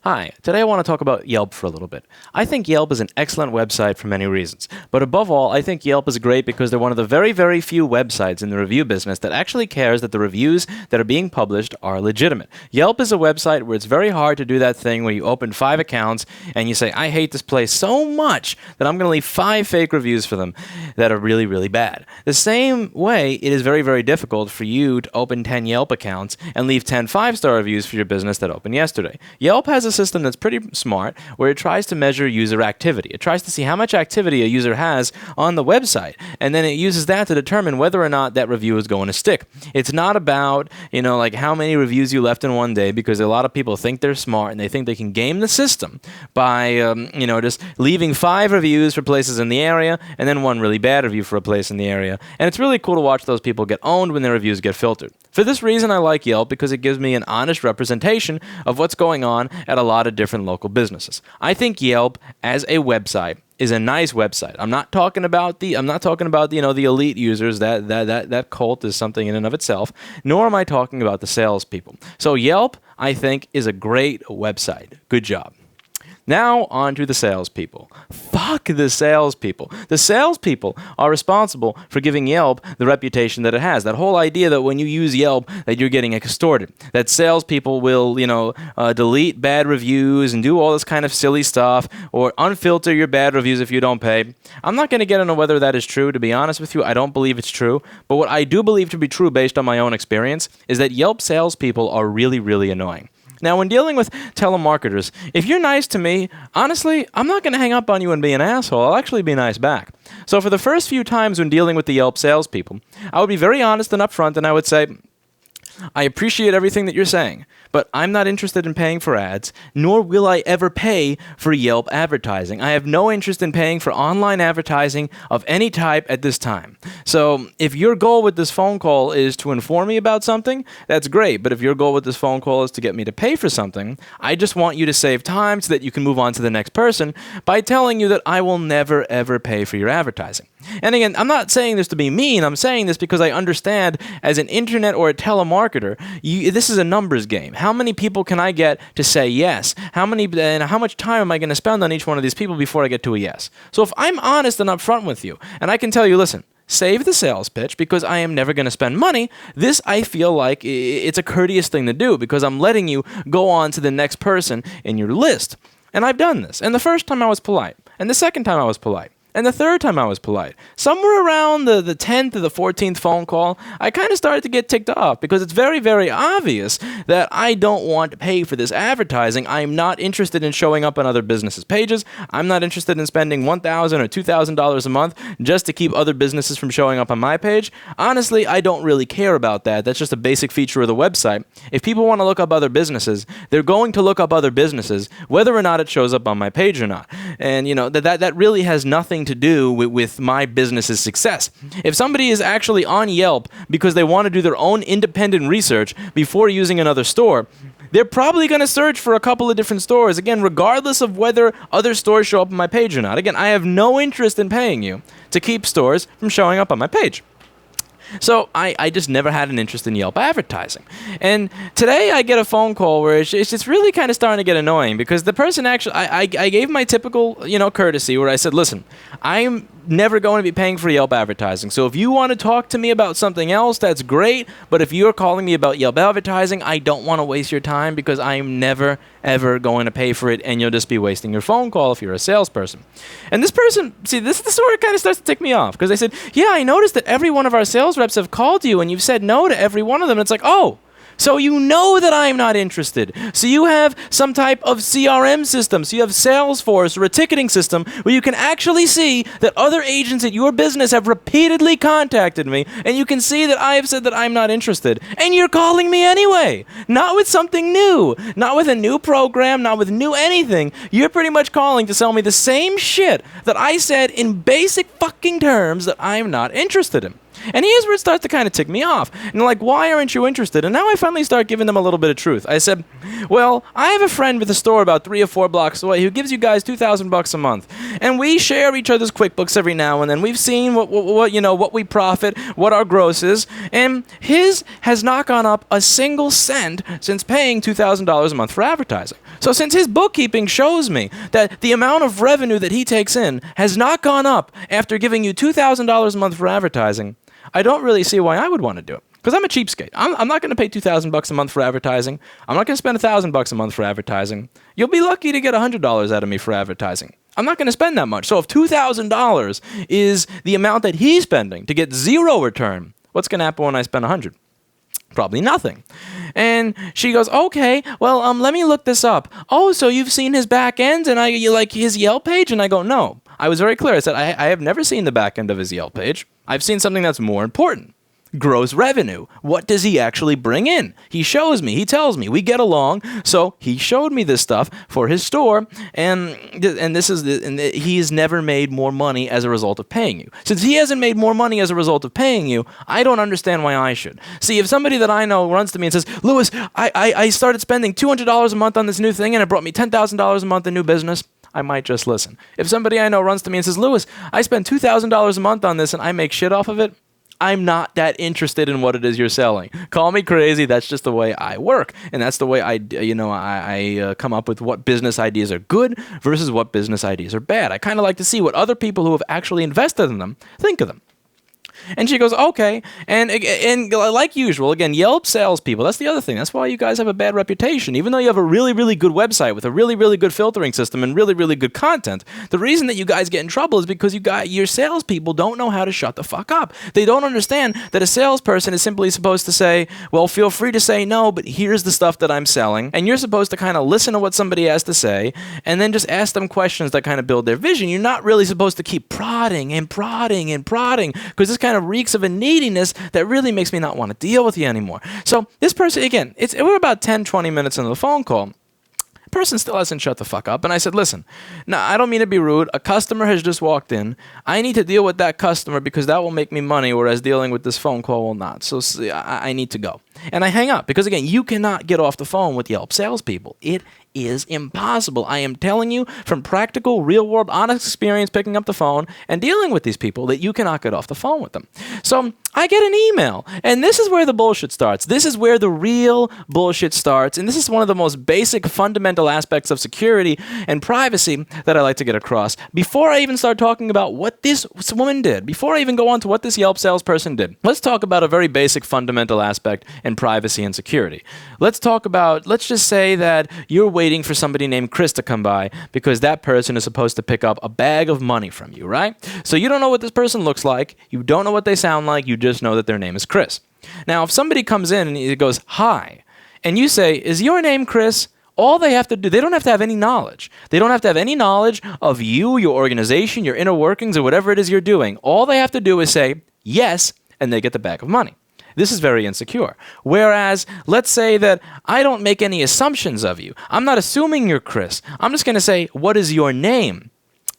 Hi, today I want to talk about Yelp for a little bit. I think Yelp is an excellent website for many reasons, but above all, I think Yelp is great because they're one of the very, very few websites in the review business that actually cares that the reviews that are being published are legitimate. Yelp is a website where it's very hard to do that thing where you open 5 accounts and you say, I hate this place so much that I'm going to leave 5 fake reviews for them that are really, really bad. The same way, it is very, very difficult for you to open 10 Yelp accounts and leave 10 5-star reviews for your business that opened yesterday. Yelp has a system that's pretty smart where it tries to measure user activity. It tries to see how much activity a user has on the website, and then it uses that to determine whether or not that review is going to stick. It's not about, like how many reviews you left in one day, because a lot of people think they're smart and they think they can game the system by, just leaving 5 reviews for places in the area and then 1 really bad review for a place in the area. And it's really cool to watch those people get owned when their reviews get filtered. For this reason, I like Yelp because it gives me an honest representation of what's going on at a lot of different local businesses. I think Yelp as a website is a nice website. I'm not talking about the elite users. That cult is something in and of itself. Nor am I talking about the salespeople. So Yelp, I think, is a great website. Good job. Now, on to the salespeople. Fuck the salespeople. The salespeople are responsible for giving Yelp the reputation that it has. That whole idea that when you use Yelp, that you're getting extorted. That salespeople will, delete bad reviews and do all this kind of silly stuff, or unfilter your bad reviews if you don't pay. I'm not going to get into whether that is true. To be honest with you, I don't believe it's true. But what I do believe to be true based on my own experience is that Yelp salespeople are really, really annoying. Now, when dealing with telemarketers, if you're nice to me, honestly, I'm not going to hang up on you and be an asshole. I'll actually be nice back. So for the first few times when dealing with the Yelp salespeople, I would be very honest and upfront, and I would say, I appreciate everything that you're saying, but I'm not interested in paying for ads, nor will I ever pay for Yelp advertising. I have no interest in paying for online advertising of any type at this time. So if your goal with this phone call is to inform me about something, that's great. But if your goal with this phone call is to get me to pay for something, I just want you to save time so that you can move on to the next person by telling you that I will never, ever pay for your advertising. And again, I'm not saying this to be mean. I'm saying this because I understand as an internet or a telemarketer, this is a numbers game. How many people can I get to say yes? How much time am I going to spend on each one of these people before I get to a yes? So if I'm honest and upfront with you, and I can tell you, listen, save the sales pitch because I am never going to spend money. This, I feel like it's a courteous thing to do because I'm letting you go on to the next person in your list. And I've done this. And the first time I was polite. And the second time I was polite. And the third time I was polite. Somewhere around the 10th or the 14th phone call, I kind of started to get ticked off because it's very, very obvious that I don't want to pay for this advertising. I'm not interested in showing up on other businesses' pages. I'm not interested in spending $1,000 or $2,000 a month just to keep other businesses from showing up on my page. Honestly, I don't really care about that. That's just a basic feature of the website. If people want to look up other businesses, they're going to look up other businesses, whether or not it shows up on my page or not. And, that really has nothing to do with my business's success. If somebody is actually on Yelp because they want to do their own independent research before using another store, they're probably going to search for a couple of different stores, again, regardless of whether other stores show up on my page or not. Again, I have no interest in paying you to keep stores from showing up on my page. So I just never had an interest in Yelp advertising. And today I get a phone call where it's just really kind of starting to get annoying because the person actually, I gave my typical, courtesy where I said, listen, I'm never going to be paying for Yelp advertising. So if you want to talk to me about something else, that's great. But if you're calling me about Yelp advertising, I don't want to waste your time because I'm never, ever going to pay for it. And you'll just be wasting your phone call if you're a salesperson. And this person, see, this is the story kind of starts to tick me off because they said, yeah, I noticed that every one of our sales reps have called you and you've said no to every one of them. And it's like, oh, so you know that I'm not interested. So you have some type of CRM system. So you have Salesforce or a ticketing system where you can actually see that other agents at your business have repeatedly contacted me, and you can see that I have said that I'm not interested. And you're calling me anyway. Not with something new. Not with a new program. Not with new anything. You're pretty much calling to sell me the same shit that I said in basic fucking terms that I'm not interested in. And here's where it starts to kind of tick me off. And they're like, why aren't you interested? And now I finally start giving them a little bit of truth. I said, well, I have a friend with a store about 3 or 4 blocks away who gives you guys $2,000 a month. And we share each other's QuickBooks every now and then. We've seen what we profit, what our gross is. And his has not gone up a single cent since paying $2,000 a month for advertising. So since his bookkeeping shows me that the amount of revenue that he takes in has not gone up after giving you $2,000 a month for advertising, I don't really see why I would want to do it. Because I'm a cheapskate. I'm not going to pay $2,000 a month for advertising. I'm not going to spend $1,000 a month for advertising. You'll be lucky to get $100 out of me for advertising. I'm not going to spend that much. So if $2,000 is the amount that he's spending to get zero return, what's going to happen when I spend $100? Probably nothing. And she goes, okay, well, let me look this up. Oh, so you've seen his back end and you like his Yelp page? And I go, no. I was very clear. I said, I have never seen the back end of his Yelp page. I've seen something that's more important. Gross revenue. What does he actually bring in? He shows me. He tells me. We get along. So he showed me this stuff for his store, and he has never made more money as a result of paying you. Since he hasn't made more money as a result of paying you, I don't understand why I should. See, if somebody that I know runs to me and says, Louis, I started spending $200 a month on this new thing, and it brought me $10,000 a month in new business, I might just listen. If somebody I know runs to me and says, Louis, I spend $2,000 a month on this, and I make shit off of it, I'm not that interested in what it is you're selling. Call me crazy. That's just the way I work. And that's the way I come up with what business ideas are good versus what business ideas are bad. I kind of like to see what other people who have actually invested in them think of them. And she goes, okay. And like usual, again, Yelp salespeople, that's the other thing. That's why you guys have a bad reputation. Even though you have a really, really good website with a really, really good filtering system and really, really good content, the reason that you guys get in trouble is because your salespeople don't know how to shut the fuck up. They don't understand that a salesperson is simply supposed to say, well, feel free to say no, but here's the stuff that I'm selling. And you're supposed to kind of listen to what somebody has to say and then just ask them questions that kind of build their vision. You're not really supposed to keep prodding and prodding and prodding because this kind of reeks of a neediness that really makes me not want to deal with you anymore. So this person, again, we're about 10, 20 minutes into the phone call. The person still hasn't shut the fuck up. And I said, listen, now I don't mean to be rude. A customer has just walked in. I need to deal with that customer because that will make me money, whereas dealing with this phone call will not. So I need to go. And I hang up because, again, you cannot get off the phone with Yelp salespeople. It is impossible. I am telling you from practical, real-world, honest experience picking up the phone and dealing with these people that you cannot get off the phone with them. So I get an email, and this is where the bullshit starts. This is where the real bullshit starts, and this is one of the most basic, fundamental aspects of security and privacy that I like to get across. Before I even start talking about what this woman did, before I even go on to what this Yelp salesperson did, let's talk about a very basic, fundamental aspect in privacy and security. Let's just say that you're waiting for somebody named Chris to come by because that person is supposed to pick up a bag of money from you, right? So you don't know what this person looks like. You don't know what they sound like. You just know that their name is Chris. Now, if somebody comes in and he goes, hi, and you say, is your name Chris? All they have to do, they don't have to have any knowledge. They don't have to have any knowledge of you, your organization, your inner workings, or whatever it is you're doing. All they have to do is say yes, and they get the bag of money. This is very insecure. Whereas, let's say that I don't make any assumptions of you. I'm not assuming you're Chris. I'm just going to say, what is your name?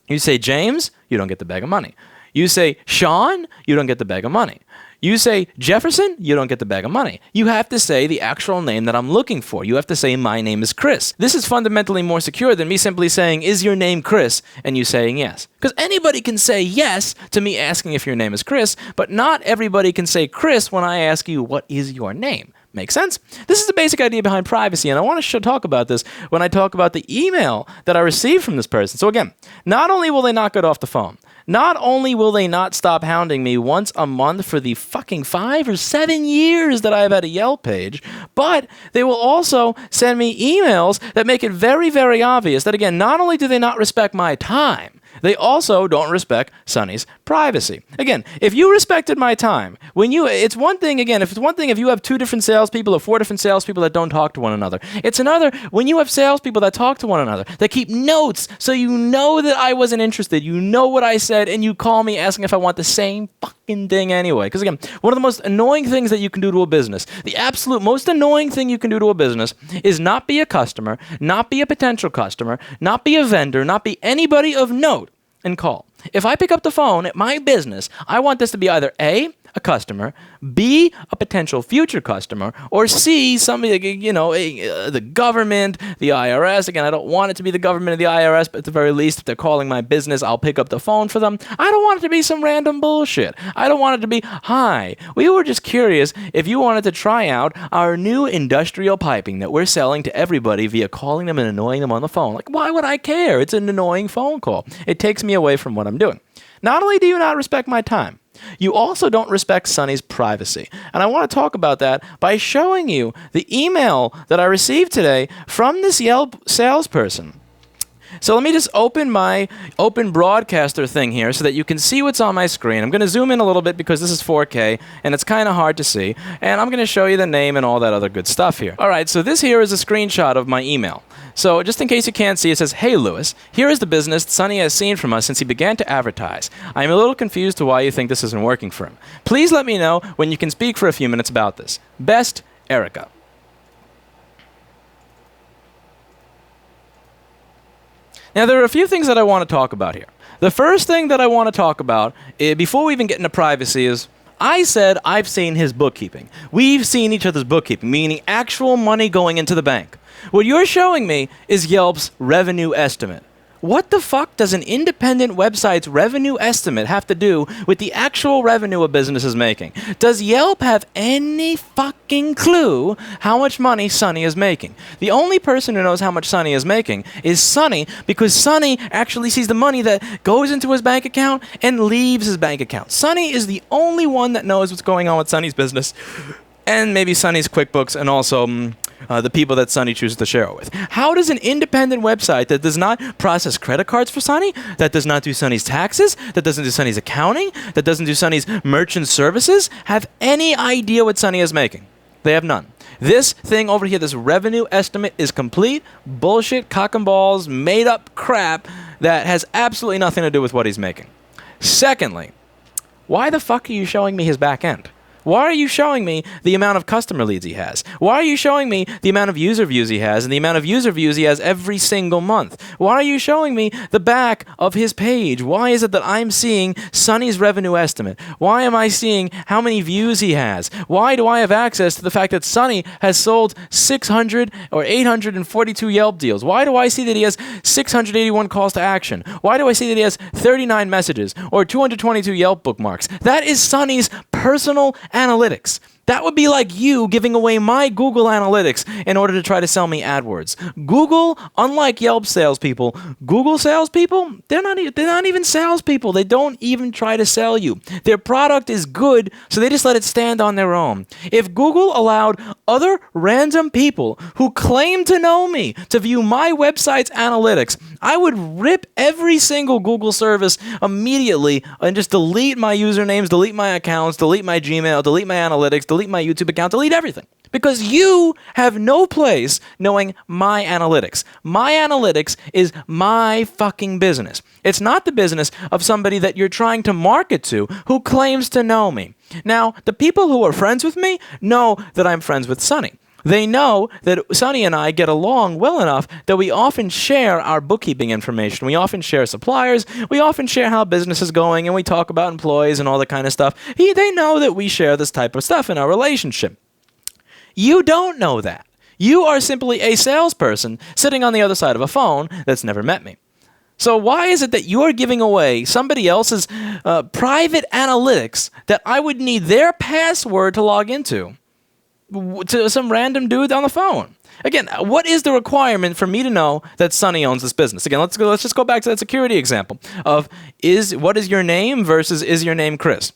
You say James, you don't get the bag of money. You say Sean, you don't get the bag of money. You say Jefferson, you don't get the bag of money. You have to say the actual name that I'm looking for. You have to say, my name is Chris. This is fundamentally more secure than me simply saying, is your name Chris? And you saying yes. Because anybody can say yes to me asking if your name is Chris, but not everybody can say Chris when I ask you, what is your name? Make sense? This is the basic idea behind privacy, and I want to talk about this when I talk about the email that I received from this person. So again, not only will they not get off the phone, not only will they not stop hounding me once a month for the fucking 5 or 7 years that I've had a Yelp page, but they will also send me emails that make it very, very obvious that, again, not only do they not respect my time, they also don't respect Sonny's privacy. Again, if you respected my time, it's one thing if you have 2 different salespeople or 4 different salespeople that don't talk to one another. It's another when you have salespeople that talk to one another, that keep notes so you know that I wasn't interested, you know what I said, and you call me asking if I want the same fucking thing anyway. Because again, one of the most annoying things that you can do to a business, the absolute most annoying thing you can do to a business is not be a customer, not be a potential customer, not be a vendor, not be anybody of note, and call. If I pick up the phone at my business, I want this to be either A, a customer, B, a potential future customer, or C, somebody, the government, the IRS. Again, I don't want it to be the government or the IRS, but at the very least, if they're calling my business, I'll pick up the phone for them. I don't want it to be some random bullshit. I don't want it to be, hi, we were just curious if you wanted to try out our new industrial piping that we're selling to everybody via calling them and annoying them on the phone. Like, why would I care? It's an annoying phone call. It takes me away from what I'm doing. Not only do you not respect my time, you also don't respect Sonny's privacy. And I want to talk about that by showing you the email that I received today from this Yelp salesperson. So let me just open my open broadcaster thing here so that you can see what's on my screen. I'm going to zoom in a little bit because this is 4K and it's kind of hard to see. And I'm going to show you the name and all that other good stuff here. All right, so this here is a screenshot of my email. So just in case you can't see, it says, "Hey Lewis, here is the business Sonny has seen from us since he began to advertise. I am a little confused to why you think this isn't working for him. Please let me know when you can speak for a few minutes about this. Best, Erica." Now, there are a few things that I want to talk about here. The first thing that I want to talk about, before we even get into privacy, is I said I've seen his bookkeeping. We've seen each other's bookkeeping, meaning actual money going into the bank. What you're showing me is Yelp's revenue estimate. What the fuck does an independent website's revenue estimate have to do with the actual revenue a business is making? Does Yelp have any fucking clue how much money Sonny is making? The only person who knows how much Sonny is making is Sonny, because Sonny actually sees the money that goes into his bank account and leaves his bank account. Sonny is the only one that knows what's going on with Sonny's business, and maybe Sonny's QuickBooks, and also the people that Sonny chooses to share it with. How does an independent website that does not process credit cards for Sonny, that does not do Sonny's taxes, that doesn't do Sonny's accounting, that doesn't do Sonny's merchant services, have any idea what Sonny is making? They have none. This thing over here, this revenue estimate, is complete bullshit, cock and balls, made up crap that has absolutely nothing to do with what he's making. Secondly, why the fuck are you showing me his back end? Why are you showing me the amount of customer leads he has? Why are you showing me the amount of user views he has and the amount of user views he has every single month? Why are you showing me the back of his page? Why is it that I'm seeing Sonny's revenue estimate? Why am I seeing how many views he has? Why do I have access to the fact that Sonny has sold 600 or 842 Yelp deals? Why do I see that he has 681 calls to action? Why do I see that he has 39 messages or 222 Yelp bookmarks? That is Sonny's personal analytics. That would be like you giving away my Google Analytics in order to try to sell me AdWords. Google, unlike Yelp salespeople, Google salespeople, they're not even salespeople. They don't even try to sell you. Their product is good, so they just let it stand on their own. If Google allowed other random people who claim to know me to view my website's analytics, I would rip every single Google service immediately and just delete my usernames, delete my accounts, delete my Gmail, delete my analytics, delete my YouTube account, delete everything. Because you have no place knowing my analytics. My analytics is my fucking business. It's not the business of somebody that you're trying to market to who claims to know me. Now, the people who are friends with me know that I'm friends with Sonny. They know that Sonny and I get along well enough that we often share our bookkeeping information. We often share suppliers. We often share how business is going, and we talk about employees and all that kind of stuff. They know that we share this type of stuff in our relationship. You don't know that. You are simply a salesperson sitting on the other side of a phone that's never met me. So why is it that you're giving away somebody else's private analytics that I would need their password to log into to some random dude on the phone? Again, what is the requirement for me to know that Sonny owns this business? Again, let's just go back to that security example of what is your name versus is your name Chris?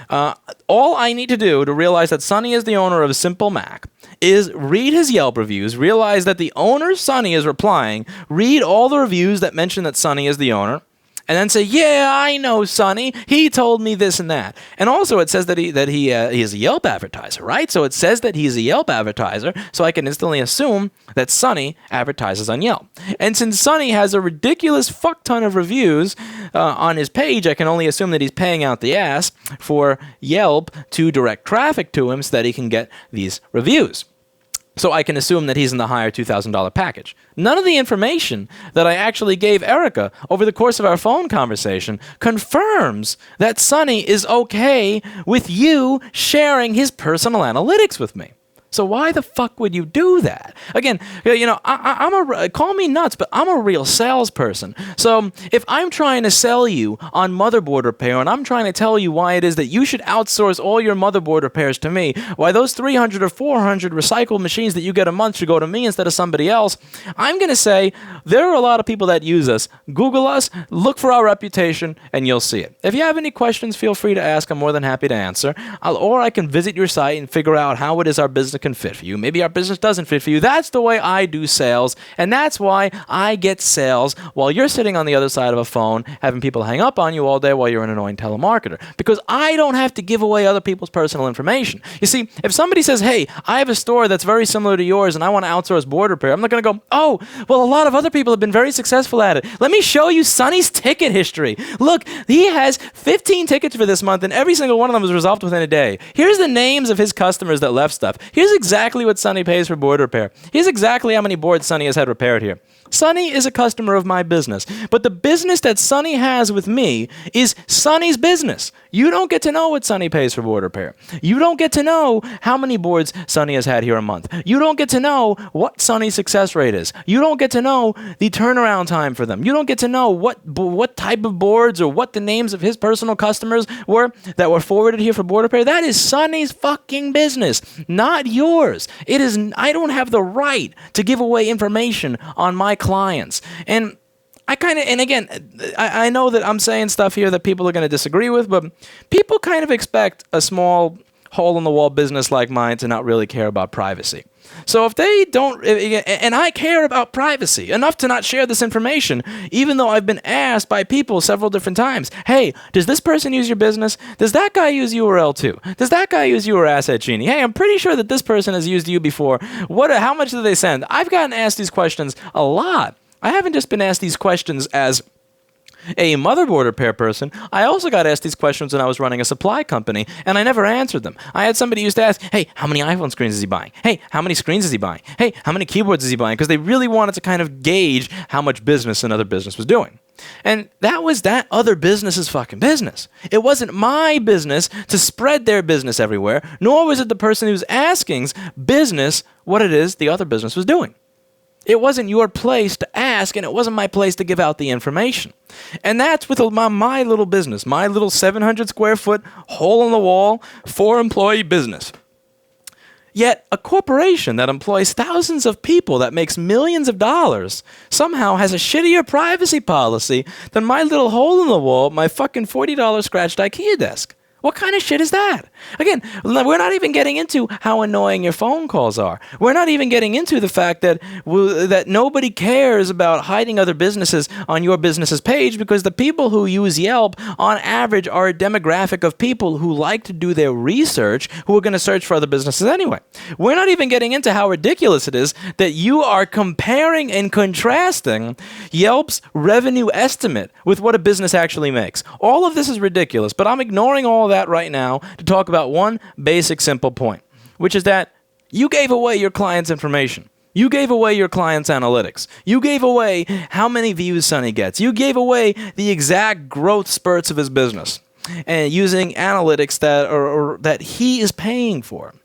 All I need to do to realize that Sonny is the owner of Simple Mac is read his Yelp reviews, realize that the owner Sonny is replying, read all the reviews that mention that Sonny is the owner, and then say, yeah, I know Sonny. He told me this and that. And also it says that he is a Yelp advertiser, right? So it says that he's a Yelp advertiser, so I can instantly assume that Sonny advertises on Yelp. And since Sonny has a ridiculous fuck ton of reviews on his page, I can only assume that he's paying out the ass for Yelp to direct traffic to him so that he can get these reviews. So I can assume that he's in the higher $2,000 package. None of the information that I actually gave Erica over the course of our phone conversation confirms that Sonny is okay with you sharing his personal analytics with me. So why the fuck would you do that? Again, call me nuts, but I'm a real salesperson. So if I'm trying to sell you on motherboard repair and I'm trying to tell you why it is that you should outsource all your motherboard repairs to me, why those 300 or 400 recycled machines that you get a month should go to me instead of somebody else, I'm going to say there are a lot of people that use us. Google us, look for our reputation, and you'll see it. If you have any questions, feel free to ask. I'm more than happy to answer. Or I can visit your site and figure out how it is our business can fit for you. Maybe our business doesn't fit for you. That's the way I do sales, and that's why I get sales while you're sitting on the other side of a phone having people hang up on you all day while you're an annoying telemarketer, because I don't have to give away other people's personal information. You see, if somebody says, hey, I have a store that's very similar to yours and I want to outsource board repair, I'm not going to go, oh, well, a lot of other people have been very successful at it. Let me show you Sonny's ticket history. Look, he has 15 tickets for this month and every single one of them was resolved within a day. Here's the names of his customers that left stuff. Here's exactly what Sonny pays for board repair. Here's exactly how many boards Sonny has had repaired here. Sonny is a customer of my business, but the business that Sonny has with me is Sonny's business. You don't get to know what Sonny pays for board repair. You don't get to know how many boards Sonny has had here a month. You don't get to know what Sonny's success rate is. You don't get to know the turnaround time for them. You don't get to know what type of boards or what the names of his personal customers were that were forwarded here for board repair. That is Sonny's fucking business, not yours. It is. I don't have the right to give away information on my clients. And I know that I'm saying stuff here that people are going to disagree with, but people kind of expect a small hole-in-the-wall business like mine to not really care about privacy. So if they don't, and I care about privacy enough to not share this information, even though I've been asked by people several different times, hey, does this person use your business? Does that guy use URL too? Does that guy use your Asset Genie? Hey, I'm pretty sure that this person has used you before. How much do they send? I've gotten asked these questions a lot. I haven't just been asked these questions as a motherboard repair person. I also got asked these questions when I was running a supply company, and I never answered them. I had somebody used to ask, hey, how many iPhone screens is he buying? Hey, how many screens is he buying? Hey, how many keyboards is he buying? Because they really wanted to kind of gauge how much business another business was doing. And that was that other business's fucking business. It wasn't my business to spread their business everywhere, nor was it the person who's asking's business what it is the other business was doing. It wasn't your place to ask, and it wasn't my place to give out the information. And that's with my little business, my little 700 square foot, hole-in-the-wall, 4-employee business. Yet a corporation that employs thousands of people that makes millions of dollars somehow has a shittier privacy policy than my little hole-in-the-wall, my fucking $40 scratched IKEA desk. What kind of shit is that? Again, we're not even getting into how annoying your phone calls are. We're not even getting into the fact that nobody cares about hiding other businesses on your business's page, because the people who use Yelp, on average, are a demographic of people who like to do their research, who are going to search for other businesses anyway. We're not even getting into how ridiculous it is that you are comparing and contrasting Yelp's revenue estimate with what a business actually makes. All of this is ridiculous, but I'm ignoring all that right now to talk about one basic simple point, which is that you gave away your client's information. You gave away your client's analytics. You gave away how many views Sonny gets. You gave away the exact growth spurts of his business, and using analytics that he is paying for. And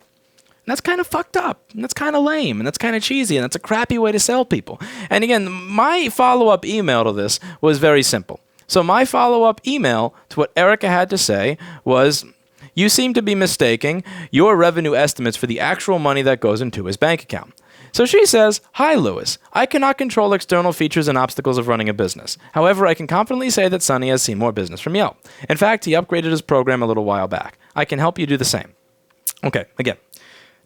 that's kind of fucked up, and that's kind of lame, and that's kind of cheesy, and that's a crappy way to sell people. And again, my follow-up email to this was very simple. So my follow-up email to what Erica had to say was, you seem to be mistaking your revenue estimates for the actual money that goes into his bank account. So she says, hi, Lewis. I cannot control external features and obstacles of running a business. However, I can confidently say that Sonny has seen more business from Yelp. In fact, he upgraded his program a little while back. I can help you do the same. Okay, again.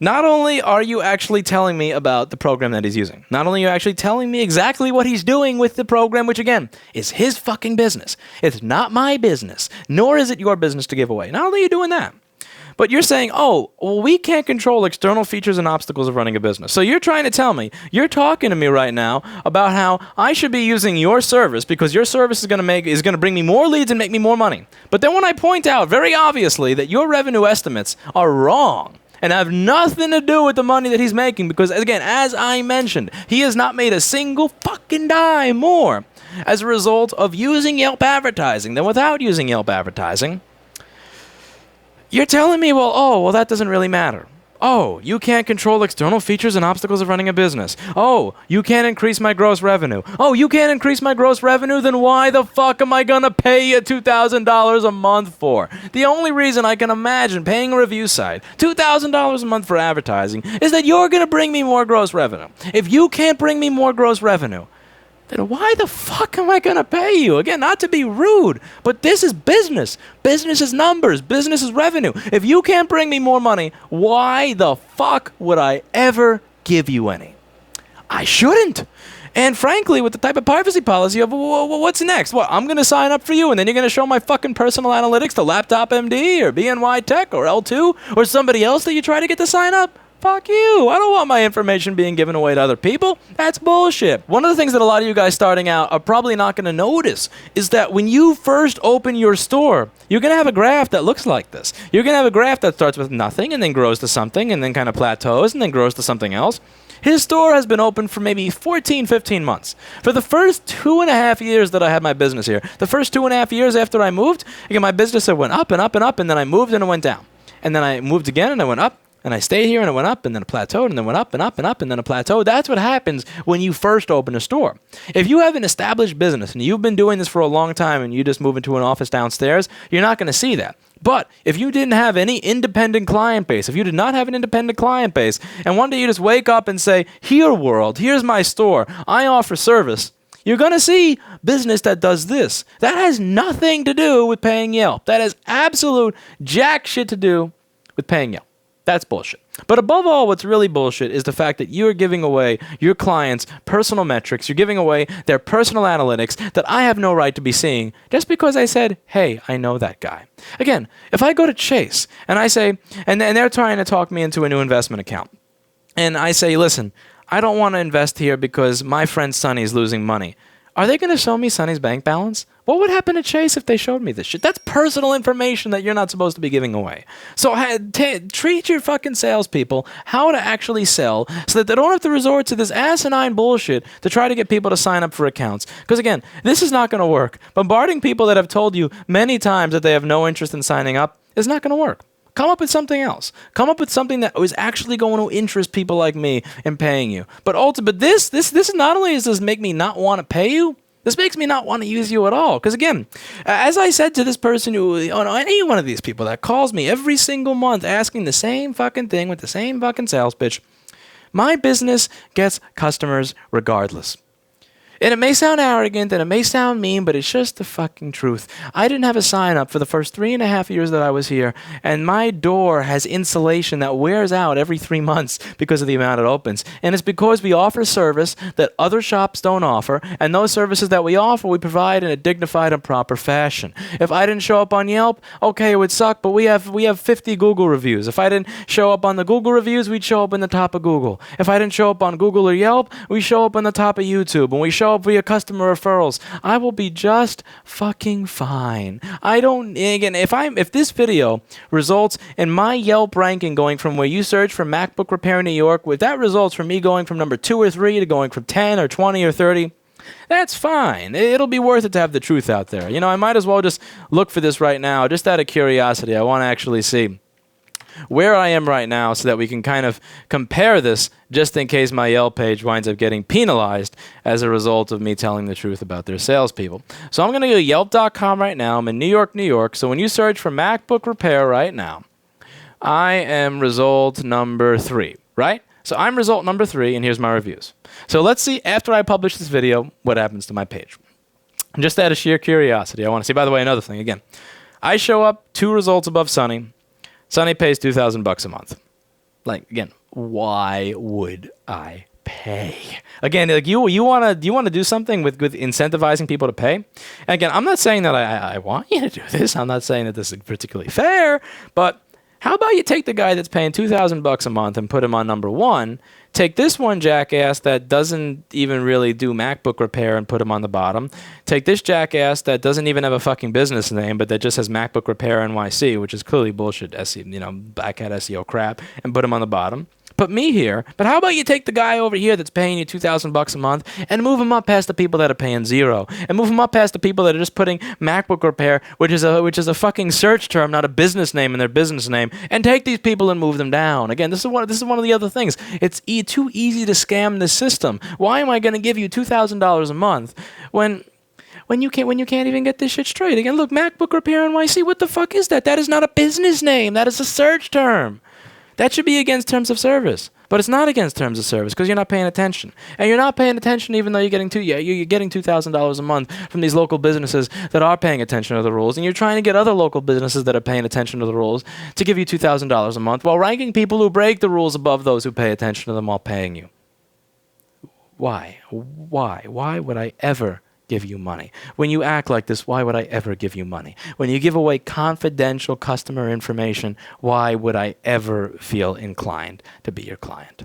Not only are you actually telling me about the program that he's using, not only are you actually telling me exactly what he's doing with the program, which again, is his fucking business. It's not my business, nor is it your business to give away. Not only are you doing that, but you're saying, oh, well, we can't control external features and obstacles of running a business. So you're trying to tell me, you're talking to me right now about how I should be using your service because your service is going to bring me more leads and make me more money. But then when I point out very obviously that your revenue estimates are wrong, and have nothing to do with the money that he's making because, again, as I mentioned, he has not made a single fucking dime more as a result of using Yelp advertising than without using Yelp advertising. You're telling me, well, that doesn't really matter. Oh, you can't control external features and obstacles of running a business. Oh, you can't increase my gross revenue. Oh, you can't increase my gross revenue? Then why the fuck am I gonna pay you $2,000 a month for? The only reason I can imagine paying a review site $2,000 a month for advertising is that you're gonna bring me more gross revenue. If you can't bring me more gross revenue, then why the fuck am I going to pay you? Again, not to be rude, but this is business. Business is numbers. Business is revenue. If you can't bring me more money, why the fuck would I ever give you any? I shouldn't. And frankly, with the type of privacy policy of what's next? What, I'm going to sign up for you and then you're going to show my fucking personal analytics to Laptop MD or BNY Tech or L2 or somebody else that you try to get to sign up? Fuck you. I don't want my information being given away to other people. That's bullshit. One of the things that a lot of you guys starting out are probably not going to notice is that when you first open your store, you're going to have a graph that looks like this. You're going to have a graph that starts with nothing and then grows to something and then kind of plateaus and then grows to something else. His store has been open for maybe 14, 15 months. For the first 2.5 years that I had my business here, the first 2.5 years after I moved, again, my business went up and up and up, and then I moved and it went down. And then I moved again and I went up. And I stayed here and it went up and then it plateaued and then went up and up and up and then it plateaued. That's what happens when you first open a store. If you have an established business and you've been doing this for a long time and you just move into an office downstairs, you're not going to see that. But if you didn't have any independent client base, if you did not have an independent client base, and one day you just wake up and say, here world, here's my store, I offer service, you're going to see business that does this. That has nothing to do with paying Yelp. That has absolute jack shit to do with paying Yelp. That's bullshit. But above all, what's really bullshit is the fact that you're giving away your clients' personal metrics. You're giving away their personal analytics that I have no right to be seeing just because I said, hey, I know that guy. Again, if I go to Chase and I say, and they're trying to talk me into a new investment account, and I say, listen, I don't want to invest here because my friend Sonny is losing money. Are they going to show me Sonny's bank balance? What would happen to Chase if they showed me this shit? That's personal information that you're not supposed to be giving away. So treat your fucking salespeople how to actually sell so that they don't have to resort to this asinine bullshit to try to get people to sign up for accounts. Because again, this is not going to work. Bombarding people that have told you many times that they have no interest in signing up is not going to work. Come up with something else. Come up with something that is actually going to interest people like me in paying you. But this not only does this make me not want to pay you, this makes me not want to use you at all. Because again, as I said to this person any one of these people that calls me every single month asking the same fucking thing with the same fucking sales pitch, my business gets customers regardless. And it may sound arrogant and it may sound mean, but it's just the fucking truth. I didn't have a sign up for the first 3.5 years that I was here, and my door has insulation that wears out every 3 months because of the amount it opens. And it's because we offer service that other shops don't offer, and those services that we offer, we provide in a dignified and proper fashion. If I didn't show up on Yelp, okay, it would suck, but we have 50 Google reviews. If I didn't show up on the Google reviews, we'd show up in the top of Google. If I didn't show up on Google or Yelp, we show up on the top of YouTube, and we show up via customer referrals. I will be just fucking fine. If this video results in my Yelp ranking going from where you search for MacBook repair in New York, if that results from me going from number 2 or 3 to going from 10 or 20 or 30, that's fine. It'll be worth it to have the truth out there. I might as well just look for this right now, just out of curiosity. I want to actually see where I am right now so that we can kind of compare this just in case my Yelp page winds up getting penalized as a result of me telling the truth about their salespeople. So I'm going to go to Yelp.com right now. I'm in New York, New York. So when you search for MacBook repair right now, I am result number 3, right? So I'm result number 3, and here's my reviews. So let's see, after I publish this video, what happens to my page. Just out of sheer curiosity, I want to see. By the way, another thing, again, I show up 2 results above Sonny. Sonny pays $2,000 a month. Again, why would I pay? Again, you want to do something with incentivizing people to pay? And again, I'm not saying that I want you to do this. I'm not saying that this is particularly fair, but How about you take the guy that's paying $2,000 a month and put him on number one? Take this one jackass that doesn't even really do MacBook repair and put him on the bottom. Take this jackass that doesn't even have a fucking business name, but that just has MacBook repair NYC, which is clearly bullshit, backhat SEO crap, and put him on the bottom. Put me here, but how about you take the guy over here that's paying you $2,000 a month and move him up past the people that are paying zero, and move him up past the people that are just putting MacBook repair, which is a fucking search term, not a business name in their business name, and take these people and move them down. Again, this is one of the other things. It's too easy to scam this system. Why am I going to give you $2,000 a month when you can't even get this shit straight? Again, look, MacBook repair NYC. What the fuck is that? That is not a business name. That is a search term. That should be against terms of service, but it's not against terms of service because you're not paying attention, and you're not paying attention even though you're getting $2,000 a month from these local businesses that are paying attention to the rules, and you're trying to get other local businesses that are paying attention to the rules to give you $2,000 a month while ranking people who break the rules above those who pay attention to them while paying you. Why? Why would I ever give you money? When you act like this, why would I ever give you money? When you give away confidential customer information, why would I ever feel inclined to be your client?